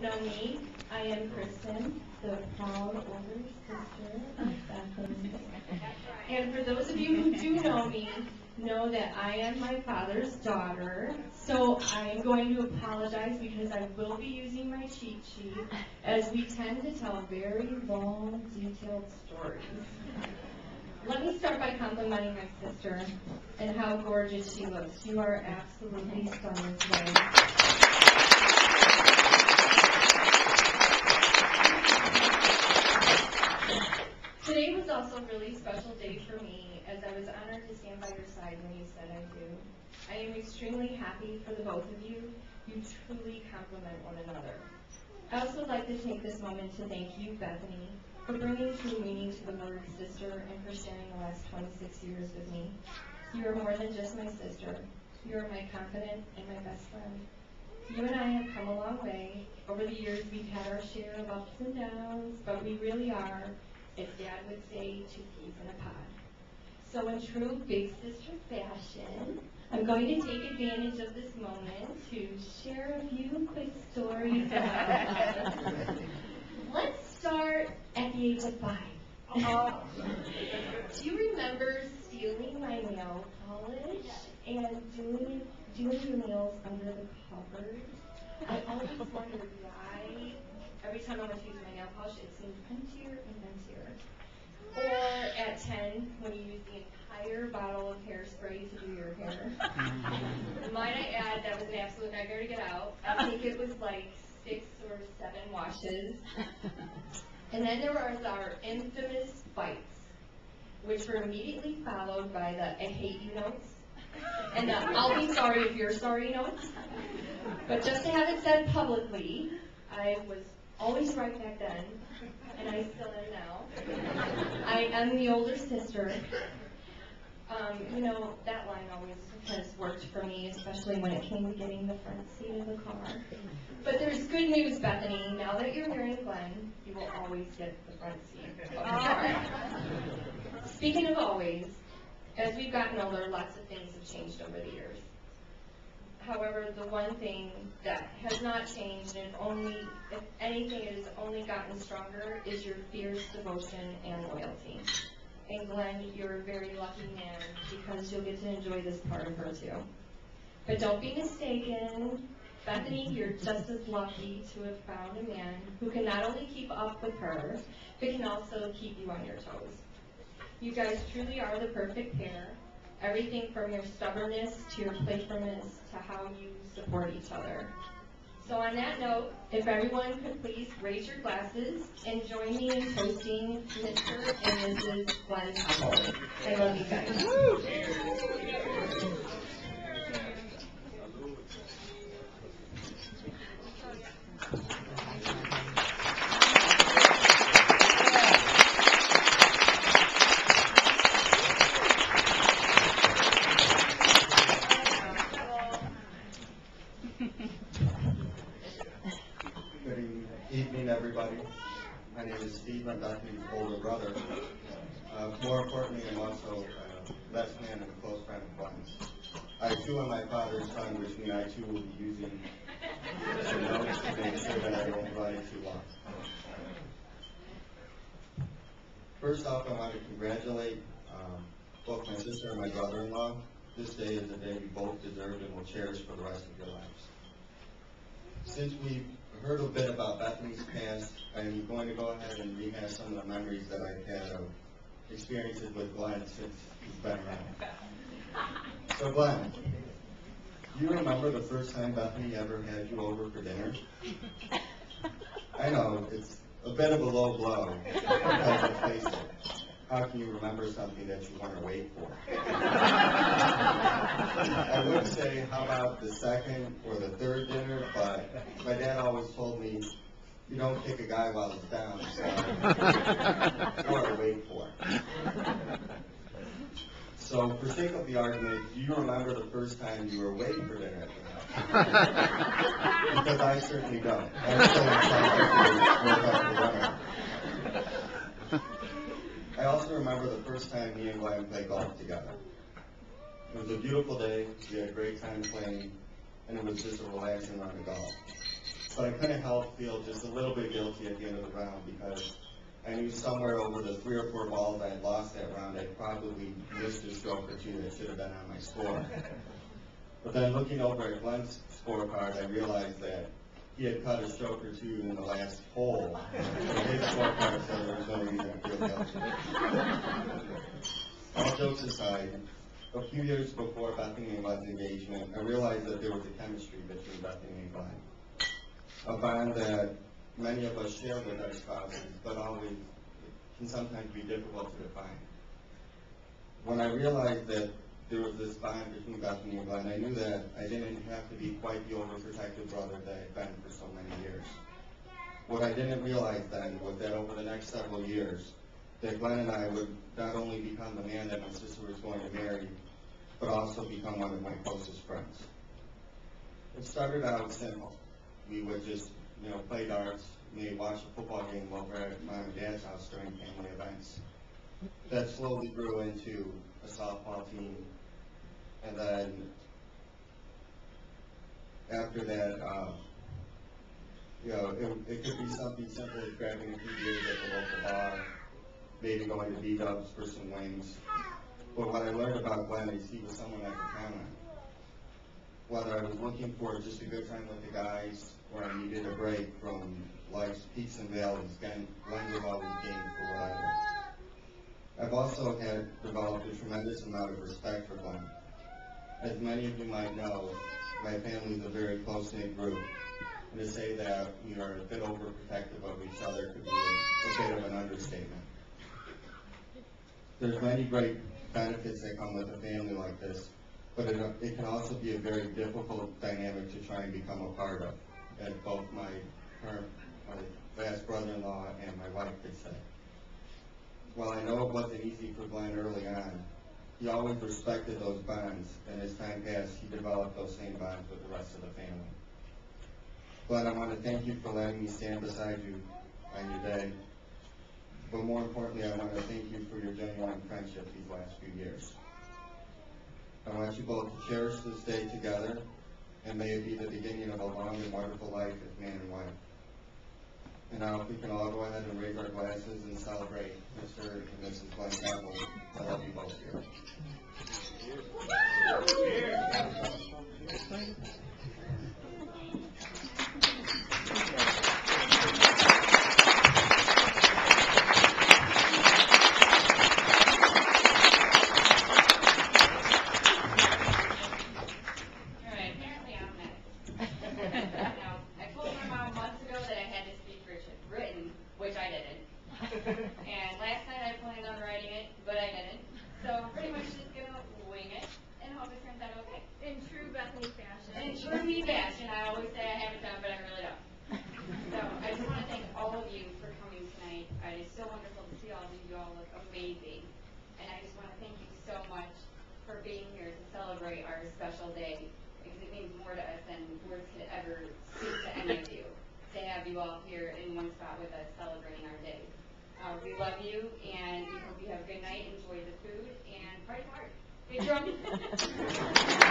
don't know me, I am Kristen, the proud older sister of Bethany. And for those of you who do know me, know that I am my father's daughter. So I am going to apologize because I will be using my cheat sheet, as we tend to tell very long, detailed stories. Let me start by complimenting my sister and how gorgeous she looks. You are absolutely stunning today. Today was also a really special day for me, as I was honored to stand by your side when you said I do. I am extremely happy for the both of you. You truly complement one another. I also would like to take this moment to thank you, Bethany, for bringing true meaning to the word sister and for sharing the last 26 years with me. You are more than just my sister. You are my confidant and my best friend. You and I have come a long way. Over the years, we've had our share of ups and downs, but we really are, as Dad would say, two peas in a pod. So in true big sister fashion, I'm going to take advantage of this moment to share a few quick stories about us. Let's start at the age of 5. Do you remember stealing my nail polish and doing your nails under the covers? I always wondered why every time I went to use my nail polish, it seemed emptier and emptier. Or at 10, when you use the entire bottle of hairspray to do your hair. Might I add, that was an absolute nightmare to get out. I think it was like 6 or 7 washes. And then there was our infamous fights, which were immediately followed by the I hate you notes and the I'll be sorry if you're sorry notes. But just to have it said publicly, I was always right back then, and I still am now. I am the older sister. That line always has worked for me, especially when it came to getting the front seat of the car. But there's good news, Bethany. Now that you're marrying Glen, you will always get the front seat of the car. Speaking of always, as we've gotten older, lots of things have changed over the years. However, the one thing that has not changed, and if anything, it has only gotten stronger, is your fierce devotion and loyalty. And Glen, you're a very lucky man because you'll get to enjoy this part of her too. But don't be mistaken, Bethany, you're just as lucky to have found a man who can not only keep up with her, but can also keep you on your toes. You guys truly are the perfect pair. Everything from your stubbornness to your playfulness to how you support each other. So on that note, if everyone could please raise your glasses and join me in toasting Mr. and Mrs. Glen Howell. I love you guys. Evening, everybody. My name is Steve. I'm Bethany's older brother. More importantly, I'm also a best man and a close friend of Glen's. I too am my father's son, which means I too will be using some notes to make sure that I don't run it too long. First off, I want to congratulate both my sister and my brother-in-law. This day is a day we both deserve and will cherish for the rest of your lives. Since we've heard a bit about Bethany's past, I'm going to go ahead and rehash some of the memories that I've had of experiences with Glen since he's been around. So Glen, do you remember the first time Bethany ever had you over for dinner? I know, it's a bit of a low blow, because let's face it, how can you remember something that you weren't awake for? I would say, how about the second or the third dinner, but my dad always told me, you don't kick a guy while he's down, so or awake for. So, for sake of the argument, do you remember the first time you were awake for dinner at the house? Because I certainly don't. I'm still excited to I also remember the first time me and Glen played golf together. It was a beautiful day, we had a great time playing, and it was just a relaxing round of golf. but I couldn't help feel just a little bit guilty at the end of the round because I knew somewhere over the 3 or 4 balls I had lost that round, I probably missed a stroke or two that should have been on my score. But then looking over at Glenn's scorecard, I realized that he had cut a stroke or two in the last hole. So his scorecard said there was no reason to feel guilty. All jokes aside, a few years before Bethany and Glen's engagement, I realized that there was a chemistry between Bethany and Glen. A bond that many of us share with our spouses, but always can sometimes be difficult to define. When I realized that there was this bond between Bethany and Glen, I knew that I didn't have to be quite the overprotective brother that I'd been for so many years. What I didn't realize then was that over the next several years, that Glen and I would not only become the man that my sister was going to marry, but also become one of my closest friends. It started out simple. We would just, play darts, maybe watch a football game over at Mom and Dad's house during family events. That slowly grew into a softball team, and then after that, it could be something simple as grabbing a few beers at the local bar, maybe going to B-Dubs for some wings. But what I learned about Glen is he was someone I could count on. Whether I was looking for just a good time with the guys, or I needed a break from life's peaks and valleys, Glen was always game for what I did. I've also developed a tremendous amount of respect for Glen. As many of you might know, my family is a very close-knit group, and to say that we are a bit overprotective of each other could be a bit of an understatement. There's many great benefits that come with a family like this, but it can also be a very difficult dynamic to try and become a part of, as both my last brother-in-law and my wife could say. While I know it wasn't easy for Glen early on, he always respected those bonds, and as time passed, he developed those same bonds with the rest of the family. Glen, I want to thank you for letting me stand beside you on your day, but more importantly, I want to thank you for your genuine friendship these last few years. I want you both to cherish this day together, and may it be the beginning of a long and wonderful life as man and wife. And now if we can all go ahead and raise our glasses and celebrate Mr. and Mrs. Glen Campbell. I love you both here. And last night I planned on writing it, but I didn't. So pretty much just gonna wing it and hope it turns out okay. In true Bethany fashion. In true me fashion, I always say I have it done, but I really don't. So I just want to thank all of you for coming tonight. It is so wonderful to see all of you. You all look amazing. And I just want to thank you so much for being here to celebrate our special day, because it means more to us than words could ever speak to any of you, to have you all here in one spot with us celebrating our day. We love you, and we hope you have a good night, enjoy the food, and party hard. Big drum.